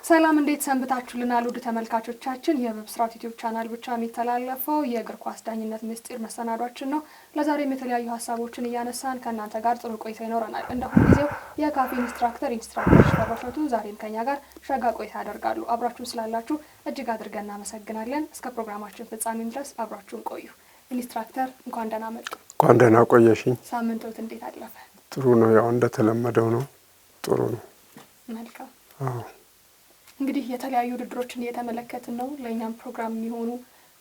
ሰላም እንዴት ሰንብታችሁልናል ውድ ተመልካቾቻችን? የብስራት ዩቲዩብ ቻናል ብቻ የሚተላለፈው የእግር ኳስ ዳኝነት ምስጢር መሰናዷችን ነው። ለዛሬም የተለያዩ ሀሳቦችን እያነሳን ከእናንተ ጋር ጥሩ ቆይታ ይኖረናል። እንደ ሁልጊዜው የካፌ ኢንስትራክተር ሽፈራሸቱ ዛሬም ከኛ ጋር ሸጋ ቆይታ ያደርጋሉ። አብራችሁን ስላላችሁ እጅግ አድርገን እናመሰግናለን። እስከ ፕሮግራማችን ፍጻሜም ድረስ አብራችሁን ቆዩ። ኢንስትራክተር እንኳን ደህና መጡ። እንኳን ደህና ቆየሽኝ። ሳምንቶት እንዴት አለፈ? ጥሩ ነው። ያው እንደተለመደው ነው። ጥሩ ነው። መልካም። እንግዲህ የተለያዩ ውድድሮችን እየተመለከትን ነው። ለእኛም ፕሮግራም የሚሆኑ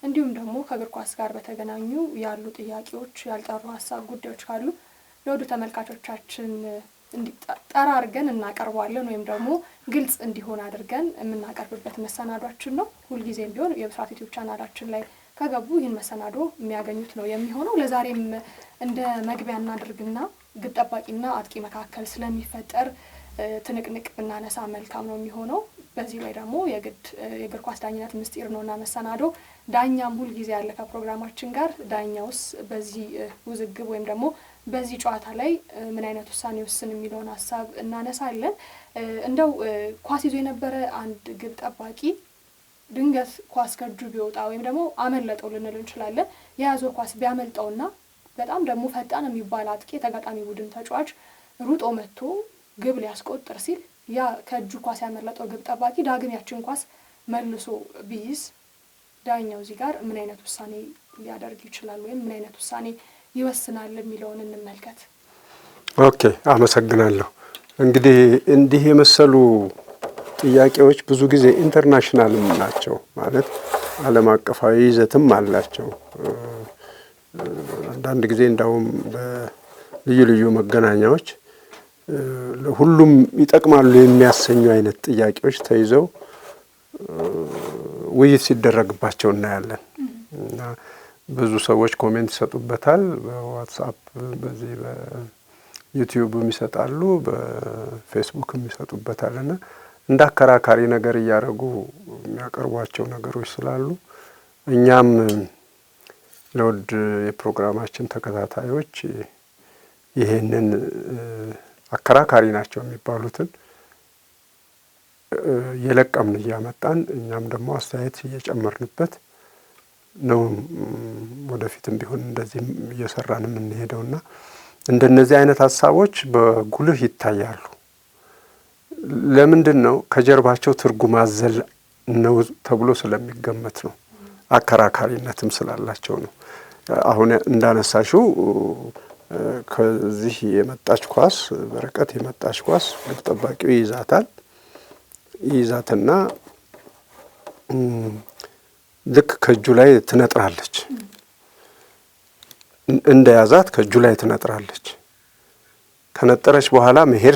እንዲሁም ደግሞ ከእግር ኳስ ጋር በተገናኙ ያሉ ጥያቄዎች፣ ያልጠሩ ሀሳብ ጉዳዮች ካሉ ለወዱ ተመልካቾቻችን እንዲጠራ አድርገን እናቀርባለን ወይም ደግሞ ግልጽ እንዲሆን አድርገን የምናቀርብበት መሰናዷችን ነው። ሁልጊዜም ቢሆን የብስራት ዩቲዩብ ቻናላችን ላይ ከገቡ ይህን መሰናዶ የሚያገኙት ነው የሚሆነው። ለዛሬም እንደ መግቢያ እናድርግና ግብ ጠባቂና አጥቂ መካከል ስለሚፈጠር ትንቅንቅ ብናነሳ መልካም ነው የሚሆነው። በዚህ ላይ ደግሞ የእግር ኳስ ዳኝነት ምስጢር ነውና መሰናዶ ዳኛም ሁል ጊዜ ያለ ከፕሮግራማችን ጋር ዳኛውስ በዚህ ውዝግብ ወይም ደግሞ በዚህ ጨዋታ ላይ ምን አይነት ውሳኔ ወስን የሚለውን ሀሳብ እናነሳለን። እንደው ኳስ ይዞ የነበረ አንድ ግብ ጠባቂ ድንገት ኳስ ከእጁ ቢወጣ ወይም ደግሞ አመለጠው ልንል እንችላለን። የያዘው ኳስ ቢያመልጠውና በጣም ደግሞ ፈጣን የሚባል አጥቂ የተጋጣሚ ቡድን ተጫዋች ሩጦ መጥቶ ግብ ሊያስቆጥር ሲል ያ ከእጁ ኳስ ያመለጠው ግብ ጠባቂ ዳግም ያችን ኳስ መልሶ ቢይዝ ዳኛው እዚህ ጋር ምን አይነት ውሳኔ ሊያደርግ ይችላል ወይም ምን አይነት ውሳኔ ይወስናል የሚለውን እንመልከት። ኦኬ፣ አመሰግናለሁ። እንግዲህ እንዲህ የመሰሉ ጥያቄዎች ብዙ ጊዜ ኢንተርናሽናልም ናቸው፣ ማለት ዓለም አቀፋዊ ይዘትም አላቸው። አንዳንድ ጊዜ እንዳውም በልዩ ልዩ መገናኛዎች ሁሉም ይጠቅማሉ የሚያሰኙ አይነት ጥያቄዎች ተይዘው ውይይት ሲደረግባቸው እናያለን እና ብዙ ሰዎች ኮሜንት ይሰጡበታል። በዋትስአፕ በዚህ በዩቲዩብም ይሰጣሉ፣ በፌስቡክም ይሰጡበታል እና እንደ አከራካሪ ነገር እያደረጉ የሚያቀርቧቸው ነገሮች ስላሉ እኛም ለውድ የፕሮግራማችን ተከታታዮች ይሄንን አከራካሪ ናቸው የሚባሉትን የለቀምን እያመጣን እኛም ደግሞ አስተያየት እየጨመርንበት ነው ወደፊትም ቢሆን እንደዚህ እየሰራን የምንሄደውና እንደነዚህ አይነት ሀሳቦች በጉልህ ይታያሉ። ለምንድን ነው? ከጀርባቸው ትርጉም አዘል ነው ተብሎ ስለሚገመት ነው። አከራካሪነትም ስላላቸው ነው። አሁን እንዳነሳሽው ከዚህ የመጣች ኳስ በርቀት የመጣች ኳስ ግብ ጠባቂው ይይዛትና ልክ ከእጁ ላይ ትነጥራለች። እንደያዛት ከእጁ ላይ ትነጥራለች። ከነጠረች በኋላ መሄድ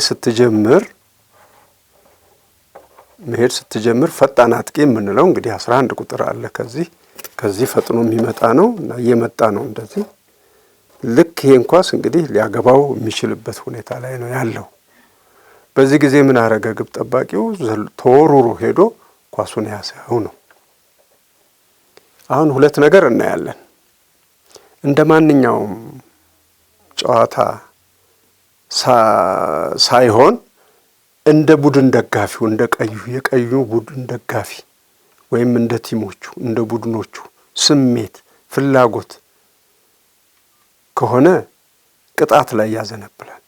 ስትጀምር ፈጣን አጥቂ የምንለው እንግዲህ 11 ቁጥር አለ። ከዚህ ፈጥኖ የሚመጣ ነው እና እየመጣ ነው እንደዚህ። ልክ ይሄን ኳስ እንግዲህ ሊያገባው የሚችልበት ሁኔታ ላይ ነው ያለው። በዚህ ጊዜ ምን አረገ? ግብ ጠባቂው ተወሩሮ ሄዶ ኳሱን ያዘው ነው። አሁን ሁለት ነገር እናያለን። እንደ ማንኛውም ጨዋታ ሳይሆን እንደ ቡድን ደጋፊው የቀዩ ቡድን ደጋፊ ወይም እንደ ቲሞቹ እንደ ቡድኖቹ ስሜት ፍላጎት ከሆነ ቅጣት ላይ ያዘነብላል።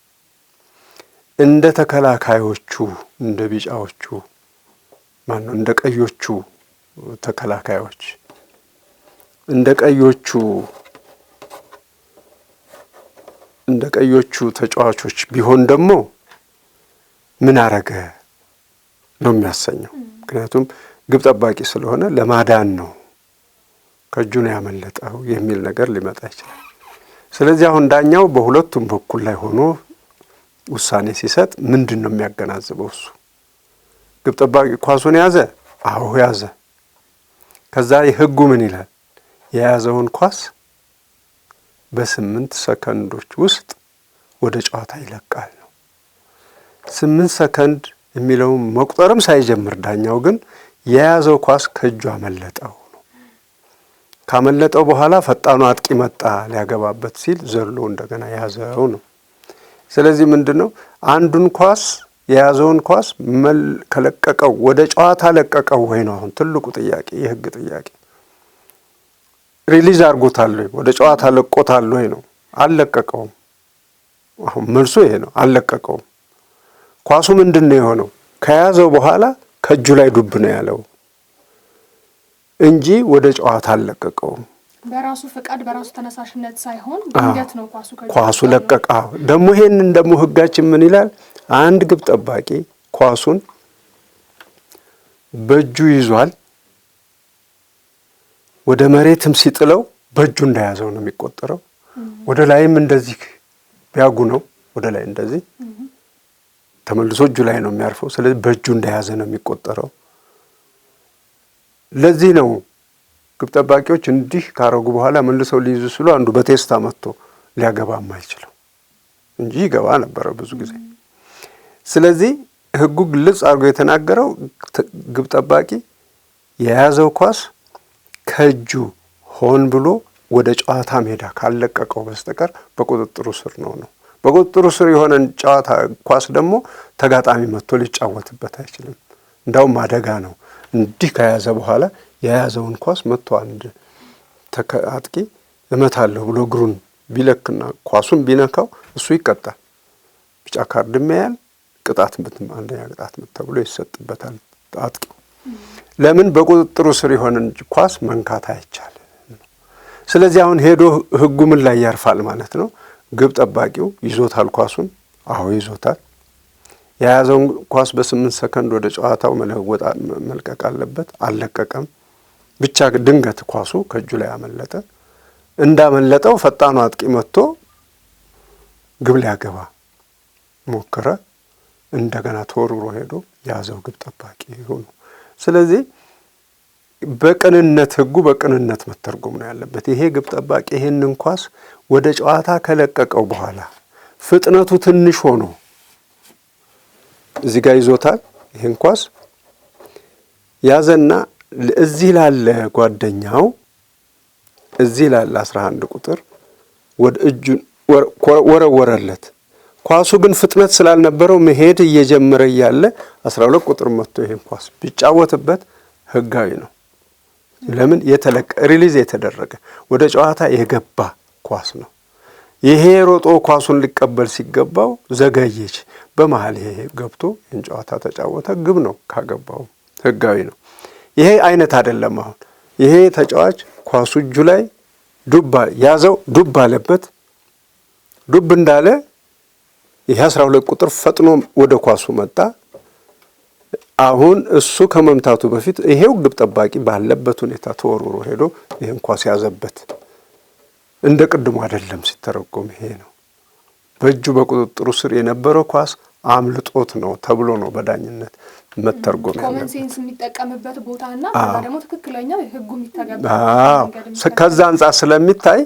እንደ ተከላካዮቹ እንደ ቢጫዎቹ እንደ ቀዮቹ ተከላካዮች እንደ ቀዮቹ ተጫዋቾች ቢሆን ደግሞ ምን አረገ ነው የሚያሰኘው። ምክንያቱም ግብ ጠባቂ ስለሆነ ለማዳን ነው ከእጁ ነው ያመለጠው የሚል ነገር ሊመጣ ይችላል። ስለዚህ አሁን ዳኛው በሁለቱም በኩል ላይ ሆኖ ውሳኔ ሲሰጥ ምንድን ነው የሚያገናዝበው? እሱ ግብ ጠባቂ ኳሱን ያዘ? አዎ ያዘ። ከዛ የህጉ ምን ይላል? የያዘውን ኳስ በ8 ሰከንዶች ውስጥ ወደ ጨዋታ ይለቃል ነው። 8 ሰከንድ የሚለውን መቁጠርም ሳይጀምር ዳኛው ግን የያዘው ኳስ ከእጁ አመለጠው ነው። ካመለጠው በኋላ ፈጣኑ አጥቂ መጣ ሊያገባበት ሲል ዘሎ እንደገና ያዘው ነው። ስለዚህ ምንድነው አንዱን ኳስ የያዘውን ኳስ ከለቀቀው ወደ ጨዋታ ለቀቀው ወይ ነው አሁን ትልቁ ጥያቄ፣ የህግ ጥያቄ። ሪሊዝ አድርጎታል ወይ ወደ ጨዋታ ለቆታል ወይ ነው። አልለቀቀውም። አሁን መልሱ ይሄ ነው፣ አልለቀቀውም። ኳሱ ምንድን ነው የሆነው? ከያዘው በኋላ ከእጁ ላይ ዱብ ነው ያለው እንጂ ወደ ጨዋታ አልለቀቀውም። በራሱ ፈቃድ በራሱ ተነሳሽነት ሳይሆን ድንገት ነው ኳሱ ለቀቀ። ደግሞ ይሄንን ደግሞ ህጋችን ምን ይላል? አንድ ግብ ጠባቂ ኳሱን በእጁ ይዟል፣ ወደ መሬትም ሲጥለው በእጁ እንደያዘው ነው የሚቆጠረው። ወደ ላይም እንደዚህ ቢያጉ ነው ወደ ላይ እንደዚህ ተመልሶ እጁ ላይ ነው የሚያርፈው። ስለዚህ በእጁ እንደያዘ ነው የሚቆጠረው። ለዚህ ነው ግብ ጠባቂዎች እንዲህ ካረጉ በኋላ መልሰው ሊይዙ ሲሉ አንዱ በቴስታ መጥቶ ሊያገባ የማይችለው እንጂ ይገባ ነበረ ብዙ ጊዜ። ስለዚህ ህጉ ግልጽ አድርጎ የተናገረው ግብ ጠባቂ የያዘው ኳስ ከእጁ ሆን ብሎ ወደ ጨዋታ ሜዳ ካለቀቀው በስተቀር በቁጥጥሩ ስር ነው። በቁጥጥሩ ስር የሆነን ጨዋታ ኳስ ደግሞ ተጋጣሚ መጥቶ ሊጫወትበት አይችልም። እንዳውም አደጋ ነው። እንዲህ ከያዘ በኋላ የያዘውን ኳስ መጥቶ አንድ አጥቂ እመታለሁ ብሎ እግሩን ቢለክና ኳሱን ቢነካው እሱ ይቀጣል። ቢጫ ካርድም ያያል፣ ቅጣት አንደኛ ቅጣት ምት ተብሎ ይሰጥበታል አጥቂው። ለምን? በቁጥጥሩ ስር የሆነን ኳስ መንካት አይቻልም። ስለዚህ አሁን ሄዶ ህጉ ምን ላይ ያርፋል ማለት ነው? ግብ ጠባቂው ይዞታል ኳሱን። አዎ ይዞታል። የያዘውን ኳስ በ8 ሰከንድ ወደ ጨዋታው መልቀቅ አለበት። አልለቀቀም። ብቻ ድንገት ኳሱ ከእጁ ላይ አመለጠ። እንዳመለጠው ፈጣኑ አጥቂ መጥቶ ግብ ሊያገባ ሞከረ። እንደገና ተወርውሮ ሄዶ ያዘው ግብ ጠባቂ ሆኖ። ስለዚህ በቅንነት ህጉ በቅንነት መተርጎም ነው ያለበት። ይሄ ግብ ጠባቂ ይሄንን ኳስ ወደ ጨዋታ ከለቀቀው በኋላ ፍጥነቱ ትንሽ ሆኖ እዚህ ጋር ይዞታል። ይሄን ኳስ ያዘና እዚህ ላለ ጓደኛው እዚህ ላለ 11 ቁጥር ወደ እጁን ወረወረለት። ኳሱ ግን ፍጥነት ስላልነበረው መሄድ እየጀመረ ያለ 12 ቁጥር መጥቶ ይሄን ኳስ ቢጫወትበት ህጋዊ ነው። ለምን? ሪሊዝ የተደረገ ወደ ጨዋታ የገባ ኳስ ነው። ይሄ ሮጦ ኳሱን ሊቀበል ሲገባው ዘገየች። በመሃል ይሄ ገብቶ ይህን ጨዋታ ተጫወተ። ግብ ነው። ካገባው ህጋዊ ነው። ይሄ አይነት አይደለም። አሁን ይሄ ተጫዋች ኳሱ እጁ ላይ ዱብ ያዘው፣ ዱብ አለበት። ዱብ እንዳለ ይሄ 12 ቁጥር ፈጥኖ ወደ ኳሱ መጣ። አሁን እሱ ከመምታቱ በፊት ይሄው ግብ ጠባቂ ባለበት ሁኔታ ተወርውሮ ሄዶ ይሄን ኳስ ያዘበት። እንደ ቅድሙ አይደለም ሲተረጎም ይሄ ነው። በእጁ በቁጥጥሩ ስር የነበረው ኳስ አምልጦት ነው ተብሎ ነው በዳኝነት መተርጎም ያለበት። ኮመን ሴንስ የሚጠቀምበት ቦታና ደግሞ ትክክለኛ ህጉ የሚተገበረው ከዛ አንጻር ስለሚታይ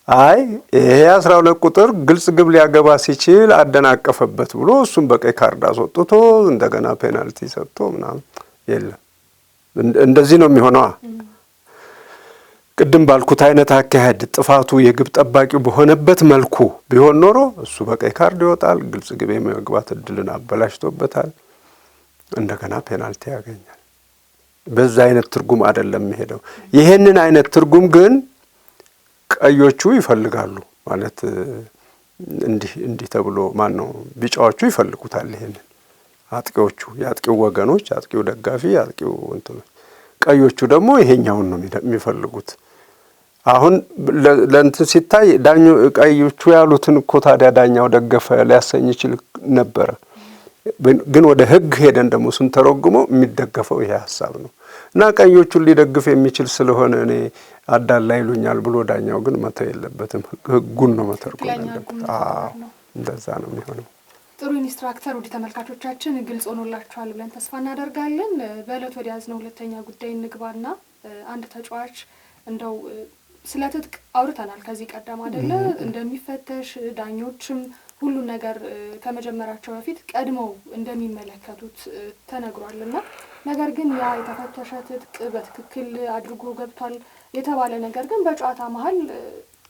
አይ ይሄ 12 ቁጥር ግልጽ ግብ ሊያገባ ሲችል አደናቀፈበት ብሎ እሱም በቀይ ካርድ አስወጥቶ እንደገና ፔናልቲ ሰጥቶ ምናምን የለም። እንደዚህ ነው የሚሆነው። ቅድም ባልኩት አይነት አካሄድ ጥፋቱ የግብ ጠባቂው በሆነበት መልኩ ቢሆን ኖሮ እሱ በቀይ ካርድ ይወጣል። ግልጽ ግብ የመግባት እድልን አበላሽቶበታል። እንደገና ፔናልቲ ያገኛል። በዛ አይነት ትርጉም አይደለም የሚሄደው። ይሄንን አይነት ትርጉም ግን ቀዮቹ ይፈልጋሉ ማለት እንዲህ ተብሎ ማን ነው ቢጫዎቹ ይፈልጉታል። ይሄንን አጥቂዎቹ የአጥቂው ወገኖች፣ አጥቂው ደጋፊ፣ አጥቂው እንትኖች፣ ቀዮቹ ደግሞ ይሄኛውን ነው የሚፈልጉት። አሁን ለእንትን ሲታይ ቀዮቹ ያሉትን እኮ ታዲያ ዳኛው ደገፈ ሊያሰኝ ይችል ነበረ። ግን ወደ ህግ ሄደን ደግሞ ስንተረጉመው የሚደገፈው ይሄ ሀሳብ ነው እና ቀዮቹን ሊደግፍ የሚችል ስለሆነ እኔ አዳላ ይሉኛል ብሎ ዳኛው ግን መተው የለበትም። ህጉን ነው መተርጎም ያለበት። እንደዛ ነው የሚሆነው። ጥሩ ኢንስትራክተር፣ ወደ ተመልካቾቻችን ግልጽ ሆኖላችኋል ብለን ተስፋ እናደርጋለን። በእለት ወደ ያዝነው ሁለተኛ ጉዳይ እንግባና አንድ ተጫዋች እንደው ስለ ትጥቅ አውርተናል ከዚህ ቀደም አይደለ? እንደሚፈተሽ ዳኞችም ሁሉ ነገር ከመጀመራቸው በፊት ቀድመው እንደሚመለከቱት ተነግሯልና ነገር ግን ያ የተፈተሸ ትጥቅ በትክክል አድርጎ ገብቷል የተባለ ነገር ግን በጨዋታ መሀል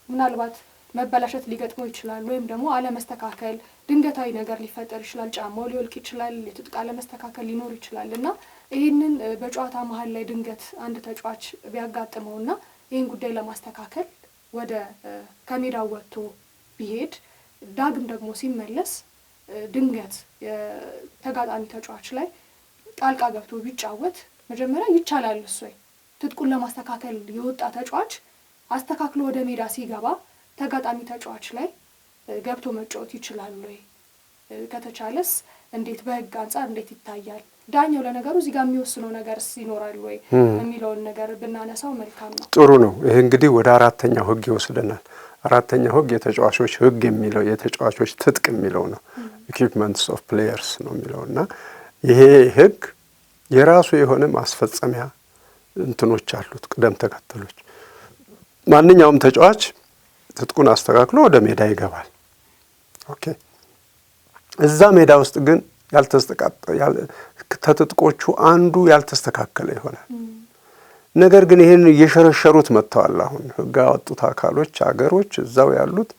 ምናልባት መበላሸት ሊገጥመው ይችላል፣ ወይም ደግሞ አለመስተካከል ድንገታዊ ነገር ሊፈጠር ይችላል። ጫማው ሊወልቅ ይችላል፣ የትጥቅ አለመስተካከል ሊኖር ይችላል እና ይህንን በጨዋታ መሀል ላይ ድንገት አንድ ተጫዋች ቢያጋጥመውና ይህን ጉዳይ ለማስተካከል ወደ ከሜዳው ወጥቶ ቢሄድ ዳግም ደግሞ ሲመለስ ድንገት ተጋጣሚ ተጫዋች ላይ ጣልቃ ገብቶ ቢጫወት መጀመሪያ ይቻላል እሱ ትጥቁን ለማስተካከል የወጣ ተጫዋች አስተካክሎ ወደ ሜዳ ሲገባ ተጋጣሚ ተጫዋች ላይ ገብቶ መጫወት ይችላል ወይ? ከተቻለስ እንዴት በህግ አንጻር እንዴት ይታያል? ዳኛው ለነገሩ እዚህ ጋር የሚወስነው ነገርስ ይኖራል ወይ የሚለውን ነገር ብናነሳው መልካም ነው። ጥሩ ነው። ይሄ እንግዲህ ወደ አራተኛው ህግ ይወስደናል። አራተኛው ህግ የተጫዋቾች ህግ የሚለው የተጫዋቾች ትጥቅ የሚለው ነው። ኢኩዊፕመንትስ ኦፍ ፕሌየርስ ነው የሚለውና ይሄ ህግ የራሱ የሆነ ማስፈጸሚያ እንትኖች አሉት፣ ቅደም ተከተሎች። ማንኛውም ተጫዋች ትጥቁን አስተካክሎ ወደ ሜዳ ይገባል። ኦኬ። እዛ ሜዳ ውስጥ ግን ከትጥቆቹ አንዱ ያልተስተካከለ ይሆናል። ነገር ግን ይሄን እየሸረሸሩት መጥተዋል። አሁን ህግ ያወጡት አካሎች አገሮች እዛው ያሉት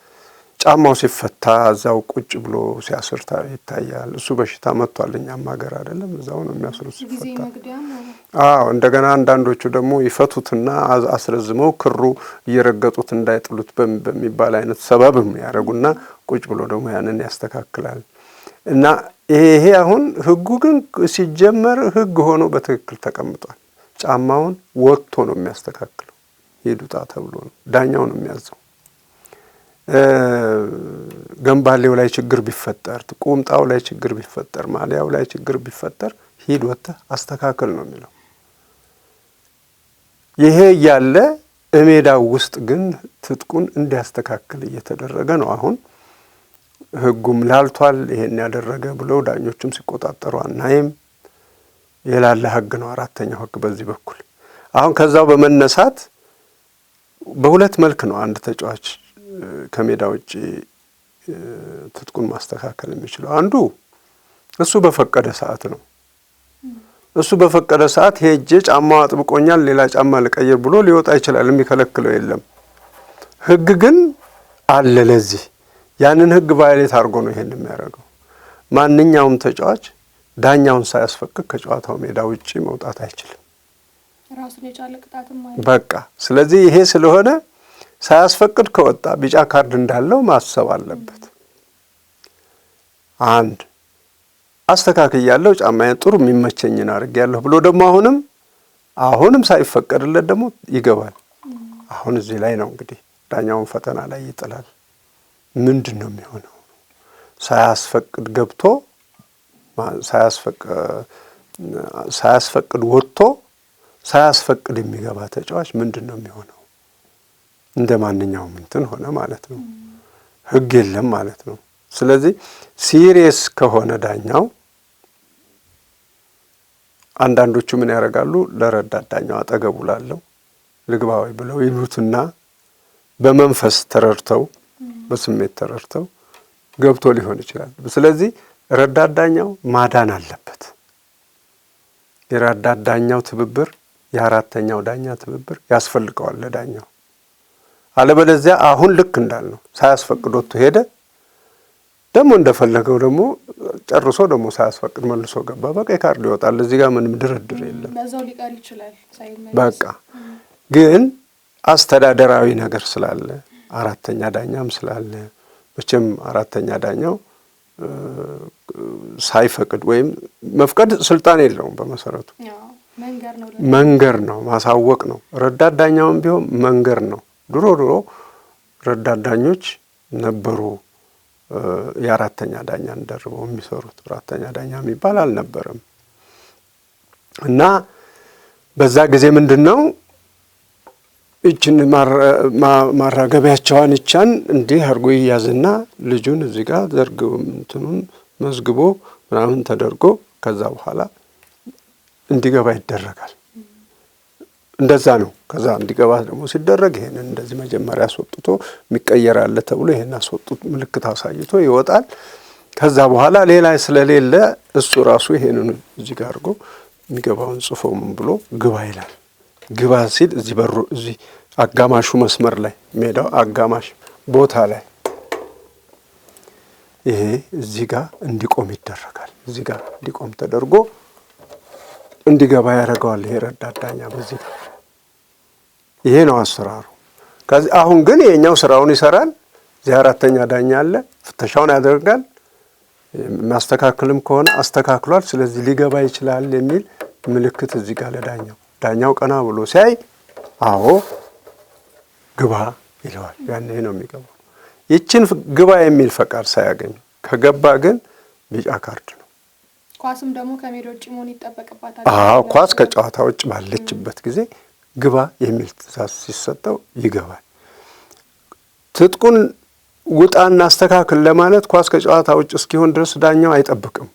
ጫማው ሲፈታ እዛው ቁጭ ብሎ ሲያስር ይታያል። እሱ በሽታ መጥቷል። እኛም ሀገር አይደለም እዛው ነው የሚያስሩት ሲፈታ። እንደገና አንዳንዶቹ ደግሞ ይፈቱትና አስረዝመው ክሩ እየረገጡት እንዳይጥሉት በሚባል አይነት ሰበብም ያደርጉና ቁጭ ብሎ ደግሞ ያንን ያስተካክላል። እና ይሄ አሁን ህጉ ግን ሲጀመር ህግ ሆኖ በትክክል ተቀምጧል። ጫማውን ወጥቶ ነው የሚያስተካክለው። ሄዱጣ ተብሎ ነው ዳኛው ነው የሚያዘው። ገንባሌው ላይ ችግር ቢፈጠር፣ ቁምጣው ላይ ችግር ቢፈጠር፣ ማሊያው ላይ ችግር ቢፈጠር ሂድ ወጥተህ አስተካክል ነው የሚለው። ይሄ ያለ እሜዳው ውስጥ ግን ትጥቁን እንዲያስተካክል እየተደረገ ነው። አሁን ህጉም ላልቷል። ይሄን ያደረገ ብለው ዳኞቹም ሲቆጣጠሩ አናይም። የላለ ህግ ነው አራተኛው ህግ በዚህ በኩል። አሁን ከዛው በመነሳት በሁለት መልክ ነው አንድ ተጫዋች ከሜዳ ውጪ ትጥቁን ማስተካከል የሚችለው። አንዱ እሱ በፈቀደ ሰዓት ነው። እሱ በፈቀደ ሰዓት ሄጄ ጫማው አጥብቆኛል ሌላ ጫማ ልቀይር ብሎ ሊወጣ ይችላል። የሚከለክለው የለም። ህግ ግን አለ ለዚህ። ያንን ህግ ቫዮሌት አድርጎ ነው ይሄን የሚያደርገው። ማንኛውም ተጫዋች ዳኛውን ሳያስፈቅድ ከጨዋታው ሜዳ ውጪ መውጣት አይችልም። ራሱን የቻለ ቅጣትም አይደለም። በቃ ስለዚህ ይሄ ስለሆነ ሳያስፈቅድ ከወጣ ቢጫ ካርድ እንዳለው ማሰብ አለበት። አንድ አስተካክያለሁ ጫማዬን ጥሩ የሚመቸኝን አድርጌያለሁ ብሎ ደግሞ አሁንም ሳይፈቀድለት ደግሞ ይገባል። አሁን እዚህ ላይ ነው እንግዲህ ዳኛውን ፈተና ላይ ይጥላል። ምንድን ነው የሚሆነው? ሳያስፈቅድ ገብቶ ሳያስፈቅድ ወጥቶ ሳያስፈቅድ የሚገባ ተጫዋች ምንድን ነው የሚሆነው? እንደ ማንኛውም እንትን ሆነ ማለት ነው። ህግ የለም ማለት ነው። ስለዚህ ሲሪየስ ከሆነ ዳኛው አንዳንዶቹ ምን ያደርጋሉ? ለረዳት ዳኛው አጠገቡ ላለው ልግባዊ ብለው ይሉትና በመንፈስ ተረድተው በስሜት ተረድተው ገብቶ ሊሆን ይችላል። ስለዚህ ረዳት ዳኛው ማዳን አለበት። የረዳት ዳኛው ትብብር፣ የአራተኛው ዳኛ ትብብር ያስፈልገዋል ለዳኛው። አለበለዚያ አሁን ልክ እንዳልነው ሳያስፈቅድ ወጥቶ ሄደ፣ ደግሞ እንደፈለገው ደግሞ ጨርሶ ደግሞ ሳያስፈቅድ መልሶ ገባ፣ በቀይ ካርድ ይወጣል። እዚህ ጋር ምንም ድርድር የለም። በዛው ሊቀር ይችላል ሳይመለስ። በቃ ግን አስተዳደራዊ ነገር ስላለ አራተኛ ዳኛም ስላለ መቼም አራተኛ ዳኛው ሳይፈቅድ ወይም መፍቀድ ስልጣን የለውም። በመሰረቱ መንገር ነው፣ ማሳወቅ ነው። ረዳት ዳኛውም ቢሆን መንገር ነው። ድሮ ረዳት ዳኞች ነበሩ የአራተኛ ዳኛን ደርበው የሚሰሩት። አራተኛ ዳኛ የሚባል አልነበረም እና በዛ ጊዜ ምንድነው እችን ማራገቢያቸዋን እቻን እንዲህ አድርጎ ይያዝና ልጁን እዚህ ጋር ዘርግቦ እንትኑን መዝግቦ ምናምን ተደርጎ ከዛ በኋላ እንዲገባ ይደረጋል። እንደዛ ነው። ከዛ እንዲገባ ደግሞ ሲደረግ ይሄንን እንደዚህ መጀመሪያ አስወጥቶ የሚቀየር አለ ተብሎ ይሄን አስወጡት ምልክት አሳይቶ ይወጣል። ከዛ በኋላ ሌላ ስለሌለ እሱ ራሱ ይሄንን እዚህ ጋር አድርጎ የሚገባውን ጽፎ ምን ብሎ ግባ ይላል። ግባ ሲል እዚህ በሩ እዚህ አጋማሹ መስመር ላይ ሜዳው አጋማሽ ቦታ ላይ ይሄ እዚህ ጋር እንዲቆም ይደረጋል። እዚህ ጋር እንዲቆም ተደርጎ እንዲገባ ያደርገዋል። ይሄ ረዳት ዳኛ በዚህ ጋር ይሄ ነው አሰራሩ። ከዚህ አሁን ግን የኛው ስራውን ይሰራል። እዚህ አራተኛ ዳኛ አለ፣ ፍተሻውን ያደርጋል። ማስተካከልም ከሆነ አስተካክሏል፣ ስለዚህ ሊገባ ይችላል የሚል ምልክት እዚህ ጋር ዳኛው ቀና ብሎ ሲያይ አዎ ግባ ይለዋል። ያኔ ነው የሚገባው። ይችን ግባ የሚል ፈቃድ ሳያገኝ ከገባ ግን ቢጫ ካርድ ነው። ኳስም ደግሞ ከሜዳ ውጭ መሆን ይጠበቅባታል። ኳስ ከጨዋታ ውጭ ባለችበት ጊዜ ግባ የሚል ትዕዛዝ ሲሰጠው ይገባል። ትጥቁን ውጣና አስተካክል ለማለት ኳስ ከጨዋታ ውጭ እስኪሆን ድረስ ዳኛው አይጠብቅም።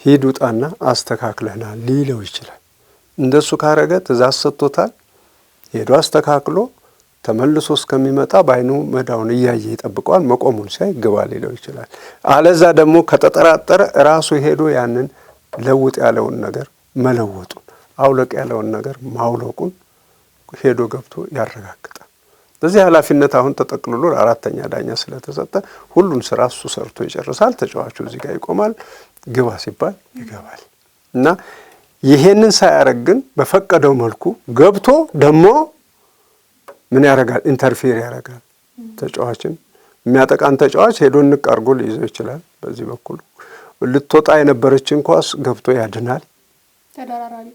ሂድ ውጣና አስተካክለናል ሊለው ይችላል። እንደሱ ካረገ ትዕዛዝ ሰጥቶታል። ሄዶ አስተካክሎ ተመልሶ እስከሚመጣ በአይኑ መዳውን እያየ ይጠብቀዋል። መቆሙን ሲያይ ግባ ሊለው ይችላል። አለዛ ደግሞ ከተጠራጠረ ራሱ ሄዶ ያንን ለውጥ ያለውን ነገር መለወጡን፣ አውለቅ ያለውን ነገር ማውለቁን ሄዶ ገብቶ ያረጋግጣል። በዚህ ኃላፊነት አሁን ተጠቅልሎ አራተኛ ዳኛ ስለተሰጠ ሁሉን ስራ እሱ ሰርቶ ይጨርሳል። ተጫዋቹ እዚህ ጋር ይቆማል። ግባ ሲባል ይገባል። እና ይሄንን ሳያረግ ግን በፈቀደው መልኩ ገብቶ ደግሞ ምን ያረጋል? ኢንተርፌር ያረጋል። ተጫዋችን የሚያጠቃን ተጫዋች ሄዶ ንቅ አድርጎ ሊይዘው ይችላል። በዚህ በኩል ልትወጣ የነበረችን ኳስ ገብቶ ያድናል። ተደራራቢ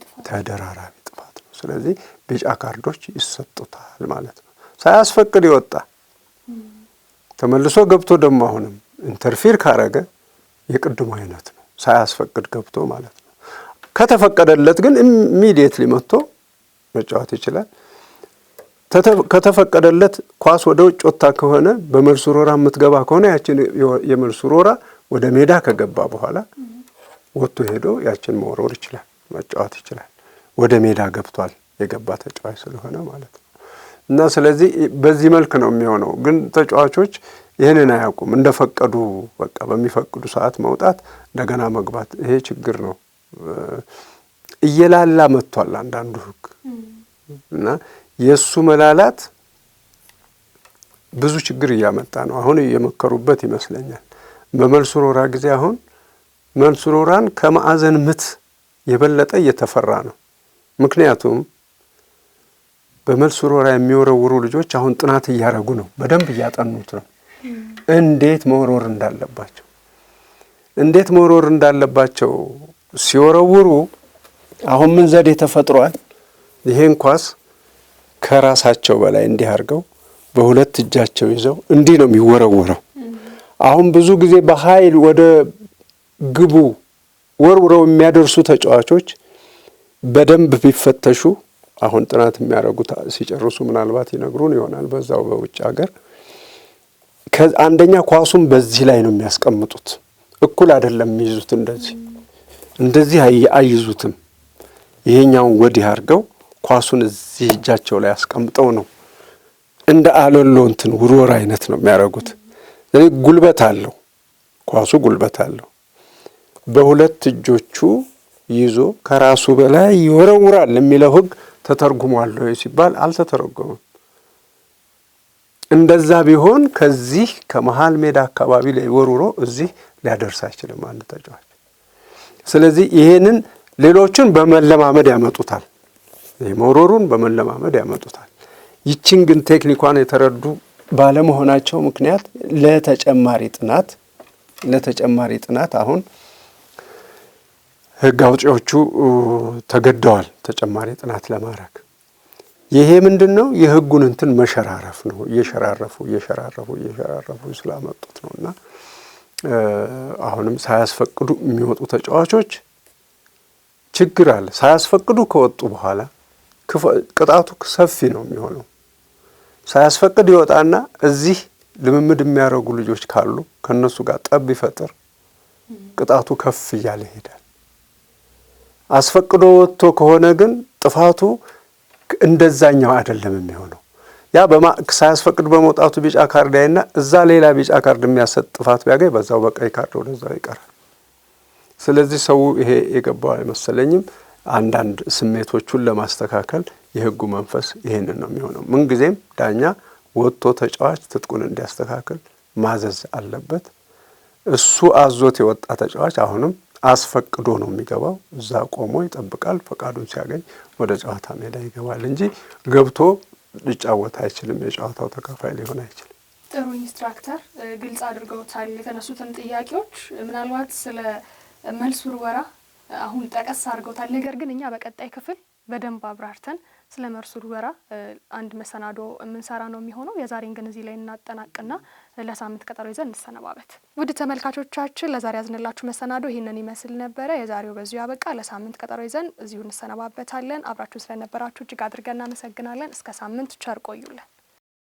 ጥፋት ነው። ስለዚህ ቢጫ ካርዶች ይሰጡታል ማለት ነው። ሳያስፈቅድ ይወጣ ተመልሶ ገብቶ ደግሞ አሁንም ኢንተርፌር ካረገ የቅድሙ አይነት ነው። ሳያስፈቅድ ገብቶ ማለት ነው። ከተፈቀደለት ግን ኢሚዲየትሊ መጥቶ መጫወት ይችላል። ከተፈቀደለት ኳስ ወደ ውጭ ወጣ ከሆነ በመልሱ ሮራ የምትገባ ከሆነ ያችን የመልሱ ሮራ ወደ ሜዳ ከገባ በኋላ ወጥቶ ሄዶ ያችን መወርወር ይችላል፣ መጫወት ይችላል። ወደ ሜዳ ገብቷል የገባ ተጫዋች ስለሆነ ማለት ነው። እና ስለዚህ በዚህ መልክ ነው የሚሆነው። ግን ተጫዋቾች ይህንን አያውቁም። እንደፈቀዱ በቃ በሚፈቅዱ ሰዓት መውጣት እንደገና መግባት፣ ይሄ ችግር ነው። እየላላ መጥቷል አንዳንዱ ሕግ እና የሱ መላላት ብዙ ችግር እያመጣ ነው። አሁን እየመከሩበት ይመስለኛል። በመልሱ ሮራ ጊዜ አሁን መልሱ ሮራን ከማዕዘን ምት የበለጠ እየተፈራ ነው። ምክንያቱም በመልሱ ሮራ የሚወረውሩ ልጆች አሁን ጥናት እያደረጉ ነው። በደንብ እያጠኑት ነው። እንዴት መወርወር እንዳለባቸው ሲወረውሩ አሁን ምን ዘዴ ተፈጥሯል? ይሄን ኳስ ከራሳቸው በላይ እንዲህ አድርገው በሁለት እጃቸው ይዘው እንዲህ ነው የሚወረወረው። አሁን ብዙ ጊዜ በኃይል ወደ ግቡ ወርውረው የሚያደርሱ ተጫዋቾች በደንብ ቢፈተሹ፣ አሁን ጥናት የሚያደርጉት ሲጨርሱ ምናልባት ይነግሩን ይሆናል። በዛው በውጭ ሀገር አንደኛ ኳሱን በዚህ ላይ ነው የሚያስቀምጡት። እኩል አይደለም የሚይዙት። እንደዚህ አይይዙትም። ይሄኛውን ወዲህ አድርገው ኳሱን እዚህ እጃቸው ላይ አስቀምጠው ነው እንደ አሎሎ ውርወራ አይነት ነው የሚያደርጉት። ጉልበት አለው፣ ኳሱ ጉልበት አለው። በሁለት እጆቹ ይዞ ከራሱ በላይ ይወረውራል የሚለው ሕግ ተተርጉሟል ሲባል አልተተረጎመም። እንደዛ ቢሆን ከዚህ ከመሃል ሜዳ አካባቢ ላይ ወርውሮ እዚህ ሊያደርስ አይችልም አንድ ተጫዋች። ስለዚህ ይሄንን ሌሎቹን በመለማመድ ያመጡታል። መውረሩን በመለማመድ ያመጡታል። ይችን ግን ቴክኒኳን የተረዱ ባለመሆናቸው ምክንያት ለተጨማሪ ጥናት አሁን ሕግ አውጪዎቹ ተገደዋል ተጨማሪ ጥናት ለማድረግ። ይሄ ምንድን ነው? የሕጉን መሸራረፍ ነው። እየሸራረፉ ስላመጡት ነው። እና አሁንም ሳያስፈቅዱ የሚወጡ ተጫዋቾች ችግር አለ። ሳያስፈቅዱ ከወጡ በኋላ ቅጣቱ ሰፊ ነው የሚሆነው። ሳያስፈቅድ ይወጣና እዚህ ልምምድ የሚያደርጉ ልጆች ካሉ ከነሱ ጋር ጠብ ይፈጥር፣ ቅጣቱ ከፍ እያለ ይሄዳል። አስፈቅዶ ወጥቶ ከሆነ ግን ጥፋቱ እንደዛኛው አይደለም የሚሆነው። ያ ሳያስፈቅድ በመውጣቱ ቢጫ ካርድ ያይና እዛ ሌላ ቢጫ ካርድ የሚያሰጥ ጥፋት ቢያገኝ በዛው በቀይ ካርድ ወደዛው ይቀራል። ስለዚህ ሰው ይሄ የገባው አይመስለኝም። አንዳንድ ስሜቶቹን ለማስተካከል የሕጉ መንፈስ ይሄንን ነው የሚሆነው። ምንጊዜም ዳኛ ወጥቶ ተጫዋች ትጥቁን እንዲያስተካክል ማዘዝ አለበት። እሱ አዞት የወጣ ተጫዋች አሁንም አስፈቅዶ ነው የሚገባው። እዛ ቆሞ ይጠብቃል። ፈቃዱን ሲያገኝ ወደ ጨዋታ ሜዳ ይገባል እንጂ ገብቶ ሊጫወት አይችልም። የጨዋታው ተካፋይ ሊሆን አይችልም። ጥሩ ኢንስትራክተር ግልጽ አድርገውታል የተነሱትን ጥያቄዎች። ምናልባት ስለ መልስ ውርወራ አሁን ጠቀስ አድርገውታል። ነገር ግን እኛ በቀጣይ ክፍል በደንብ አብራርተን ስለ መልስ ውርወራ አንድ መሰናዶ የምንሰራ ነው የሚሆነው። የዛሬን ግን እዚህ ላይ እናጠናቅና ለሳምንት ቀጠሮ ይዘን እንሰነባበት። ውድ ተመልካቾቻችን ለዛሬ ያዝንላችሁ መሰናዶ ይህንን ይመስል ነበረ። የዛሬው በዚሁ ያበቃ። ለሳምንት ቀጠሮ ይዘን እዚሁ እንሰነባበታለን። አብራችሁ ስለነበራችሁ እጅግ አድርገን እናመሰግናለን። እስከ ሳምንት ቸር ቆዩልን።